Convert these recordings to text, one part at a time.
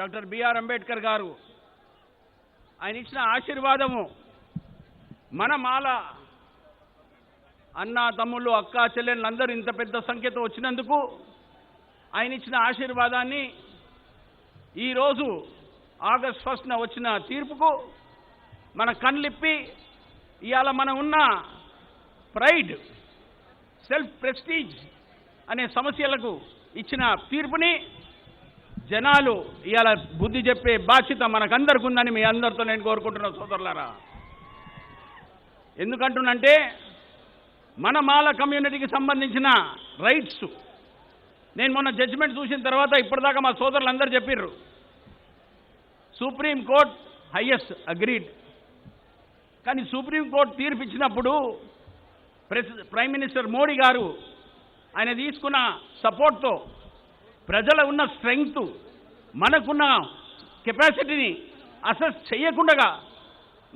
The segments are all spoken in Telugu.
డాక్టర్ బిఆర్ అంబేద్కర్ గారు ఆయన ఇచ్చిన ఆశీర్వాదము మన మాల అన్న తమ్ముళ్ళు అక్క చెల్లెళ్ళందరూ ఇంత పెద్ద సంఖ్యతో వచ్చినందుకు ఆయన ఇచ్చిన ఆశీర్వాదాన్ని ఈరోజు ఆగస్ట్ 1న వచ్చిన తీర్పుకు మన కన్లిప్పి ఇవాళ మనం ఉన్న ప్రైడ్ సెల్ఫ్ ప్రెస్టీజ్ అనే సమస్యలకు ఇచ్చిన తీర్పుని జనాలు ఇవాళ బుద్ధి చెప్పే బాధ్యత మనకందరికి ఉందని మీ అందరితో నేను కోరుకుంటున్నా సోదరులారా. ఎందుకంటున్నంటే మన మాల కమ్యూనిటీకి సంబంధించిన రైట్స్ నేను మొన్న జడ్జిమెంట్ చూసిన తర్వాత ఇప్పటిదాకా మా సోదరులందరూ చెప్పిర్రు సుప్రీంకోర్టు హైయెస్ట్ అగ్రీడ్. కానీ సుప్రీంకోర్టు తీర్పు ఇచ్చినప్పుడు ప్రైమ్ మినిస్టర్ మోడీ గారు ఆయన తీసుకున్న సపోర్ట్తో ప్రజల ఉన్న స్ట్రెంగ్త్ మనకున్న కెపాసిటీని అసెస్ చేయకుండా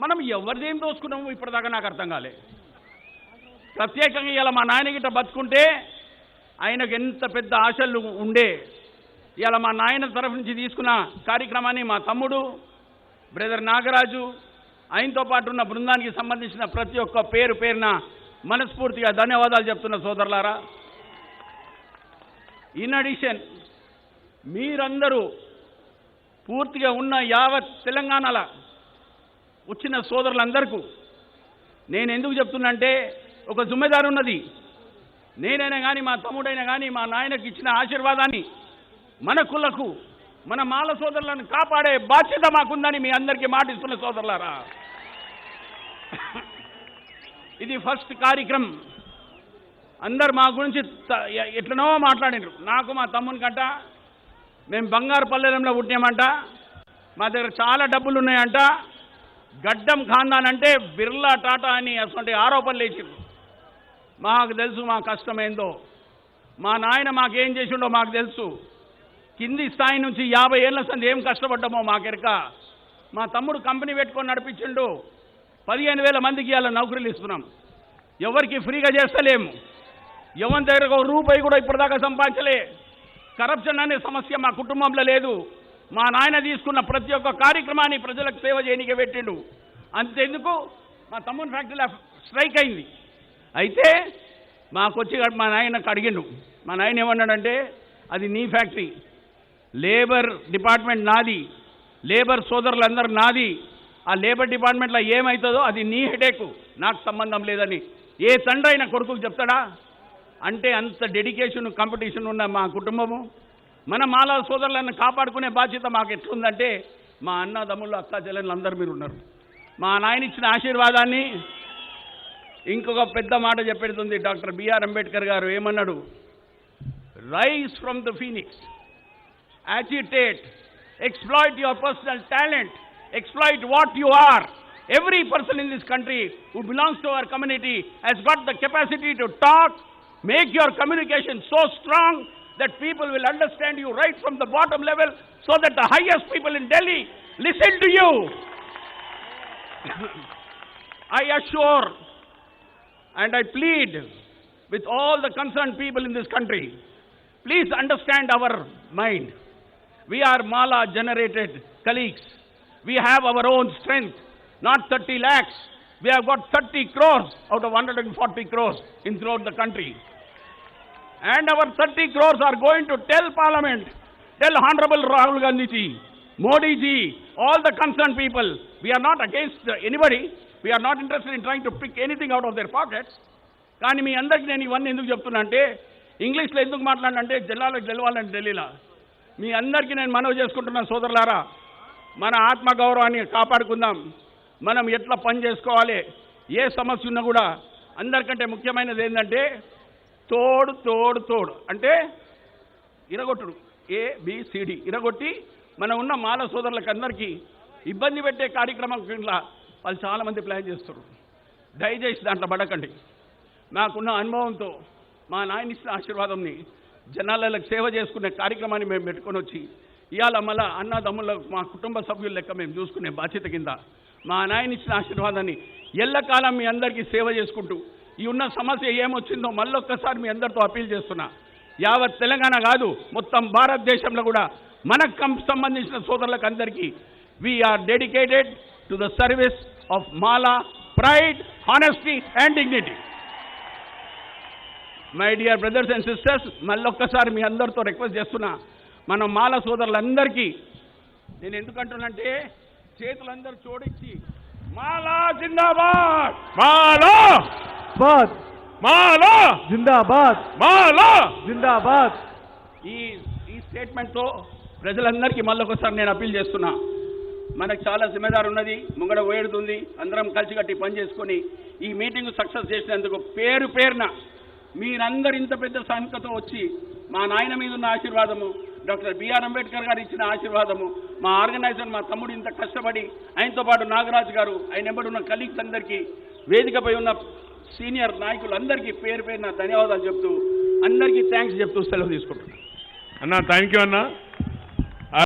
మనం ఎవరిదేం దోసుకున్నాము ఇప్పటిదాకా నాకు అర్థం కాలే. ప్రత్యేకంగా ఇలా మా నాయన గిట్ట బతుకుంటే ఆయనకు ఎంత పెద్ద ఆశలు ఉండే. ఇలా మా నాయన తరఫు నుంచి తీసుకున్న కార్యక్రమాన్ని మా తమ్ముడు బ్రదర్ నాగరాజు ఆయనతో పాటు ఉన్న బృందానికి సంబంధించిన ప్రతి ఒక్క పేరున మనస్ఫూర్తిగా ధన్యవాదాలు చెప్తున్న సోదరులారా. ఇన్ అడిషన్ మీరందరూ పూర్తిగా ఉన్న యావత్ తెలంగాణలో వచ్చిన సోదరులందరికీ నేను ఎందుకు చెప్తున్నంటే ఒక జిమ్మెదారు ఉన్నది. నేనైనా కానీ మా తమ్ముడైనా కానీ మా నాయనకు ఇచ్చిన ఆశీర్వాదాన్ని మన కులకు మన మాల సోదరులను కాపాడే బాధ్యత మాకుందని మీ అందరికీ మాటిస్తున్న సోదరులారా. ఇది ఫస్ట్ కార్యక్రమం. అందరు మా గురించి ఎట్లనో మాట్లాడినారు. నాకు మా తమ్ముని కంట మేము బంగారు పల్లెరంలో పుట్టామంట, మా దగ్గర చాలా డబ్బులు ఉన్నాయంట, గడ్డం ఖాందాన్ అంటే బిర్లా టాటా అని అటువంటి ఆరోపణలు వేసిండ్రు. మాకు తెలుసు మా కష్టం ఏందో, మా నాయన మాకేం చేసిండో మాకు తెలుసు. కింది స్థాయి నుంచి 50 ఏళ్ల సంది ఏం కష్టపడ్డామో మాకెరక. మా తమ్ముడు కంపెనీ పెట్టుకొని నడిపించిండు. 15,000 మందికి ఇవాళ నౌకరీలు ఇస్తున్నాం. ఎవరికి ఫ్రీగా చేస్తలేము. ఎవరి దగ్గర ఒక రూపాయి కూడా ఇప్పటిదాకా సంపాదించలే. కరప్షన్ అనే సమస్య మా కుటుంబంలో లేదు. మా నాయన తీసుకున్న ప్రతి ఒక్క కార్యక్రమాన్ని ప్రజలకు సేవ చేయనికే పెట్టిండు. అంతెందుకు మా తమ్ముని ఫ్యాక్టరీలో స్ట్రైక్ అయింది. అయితే మాకొచ్చి మా నాయనకు అడిగిండు. మా నాయన ఏమన్నాడంటే అది నీ ఫ్యాక్టరీ, లేబర్ డిపార్ట్మెంట్ నాది, లేబర్ సోదరులందరూ నాది, ఆ లేబర్ డిపార్ట్మెంట్లో ఏమవుతుందో అది నీ హెడేకు, నాకు సంబంధం లేదని ఏ తండ్రి అయినా కొడుకుకు చెప్తాడా? అంటే అంత డెడికేషన్ కాంపిటీషన్ ఉన్న మా కుటుంబము మన మాల సోదరులను కాపాడుకునే బాధ్యత మాకు ఎట్లుందంటే మా అన్న తమ్ముళ్ళు అక్క చెల్లెళ్ళు అందరూ మీరు ఉన్నారు. మా నాయన ఇచ్చిన ఆశీర్వాదాన్ని ఇంకొక పెద్ద మాట చెప్పేస్తుంది డాక్టర్ బిఆర్ అంబేద్కర్ గారు. ఏమన్నాడు? Rise from the phoenix, agitate, exploit your personal talent, exploit what you are. Every person in this country who belongs to our community has got the capacity to talk, make your communication so strong that people will understand you right from the bottom level, so that the highest people in Delhi listen to you. I assure and I plead with all the concerned people in this country, please understand our mind. We are Mala generated colleagues. We have our own strength, not 30 lakhs. We have got 30 crores out of 140 crores in throughout the country. And our 30 crores are going to tell Parliament, tell Honorable Rahul Gandhi ji, Modi ji, all the concerned people. We are not against anybody. We are not interested in trying to pick anything out of their pockets. కానీ మీ అందరికీ నేను ఇవన్నీ ఎందుకు చెప్తున్నా అంటే, ఇంగ్లీష్లో ఎందుకు మాట్లాడినంటే జిల్లాలకు గెలవాలంటే ఢిల్లీలో మీ అందరికీ నేను మనవి చేసుకుంటున్నాను సోదరులారా. మన ఆత్మగౌరవాన్ని కాపాడుకుందాం. మనం ఎట్లా పని చేసుకోవాలి, ఏ సమస్య ఉన్నా కూడా అందరికంటే ముఖ్యమైనది ఏంటంటే తోడు తోడు తోడు అంటే ఇరగొట్టుడు, ABCD ఇరగొట్టి మనం ఉన్న మాల సోదరులకు అందరికీ ఇబ్బంది పెట్టే కార్యక్రమం ఇట్లా వాళ్ళు చాలామంది ప్లాన్ చేస్తారు. దయచేసి దాంట్లో పడకండి. నాకున్న అనుభవంతో మా నాయన ఇచ్చిన ఆశీర్వాదంని జనాలకు సేవ చేసుకునే కార్యక్రమాన్ని మేము పెట్టుకొని వచ్చి ఇవాళ మళ్ళా అన్నదమ్ముల మా కుటుంబ సభ్యుల లెక్క మేము చూసుకునే బాధ్యత కింద మా నాయన ఇచ్చిన ఆశీర్వాదాన్ని ఎల్లకాలం మీ అందరికీ సేవ చేసుకుంటూ ఈ ఉన్న సమస్య ఏమొచ్చిందో మళ్ళొక్కసారి మీ అందరితో అప్పీల్ చేస్తున్నా. యావత్ తెలంగాణ కాదు మొత్తం భారతదేశంలో కూడా మనకు సంబంధించిన సోదరులకు అందరికీ we are dedicated to the service of Mala pride, honesty and dignity. My dear brothers and sisters, మళ్ళొక్కసారి మీ అందరితో రిక్వెస్ట్ చేస్తున్నా, మనం మాల సోదరులందరికీ నేను ఎందుకంటున్నంటే చేతులందరూ జోడించి మాలా జిందాబాద్, మాలా బాద్, మాలా జిందాబాద్, మాలా జిందాబాద్. ఈ స్టేట్మెంట్తో ప్రజలందరికీ మళ్ళొకసారి నేను అప్పీల్ చేస్తున్నా, మనకు చాలా జిమ్మేదారు ఉన్నది, ముంగడ వేడుతుంది, అందరం కలిసికట్టి పని చేసుకొని ఈ మీటింగ్ సక్సెస్ చేసినందుకు పేరు పేరున మీరందరూ ఇంత పెద్ద సంఖ్యతో వచ్చి మా నాయన మీద ఉన్న ఆశీర్వాదము, డాక్టర్ బిఆర్ అంబేద్కర్ గారు ఇచ్చిన ఆశీర్వాదము, మా ఆర్గనైజర్ మా తమ్ముడు ఇంత కష్టపడి ఆయనతో పాటు నాగరాజు గారు, ఆయన వెంబడి ఉన్న కలీగ్స్ అందరికీ, వేదికపై ఉన్న సీనియర్ నాయకులందరికీ పేరు పేరున ధన్యవాదాలు చెప్తూ అందరికీ థ్యాంక్స్ చెప్తూ సెలవు తీసుకుంటున్నాను. అన్న థ్యాంక్ యూ అన్న.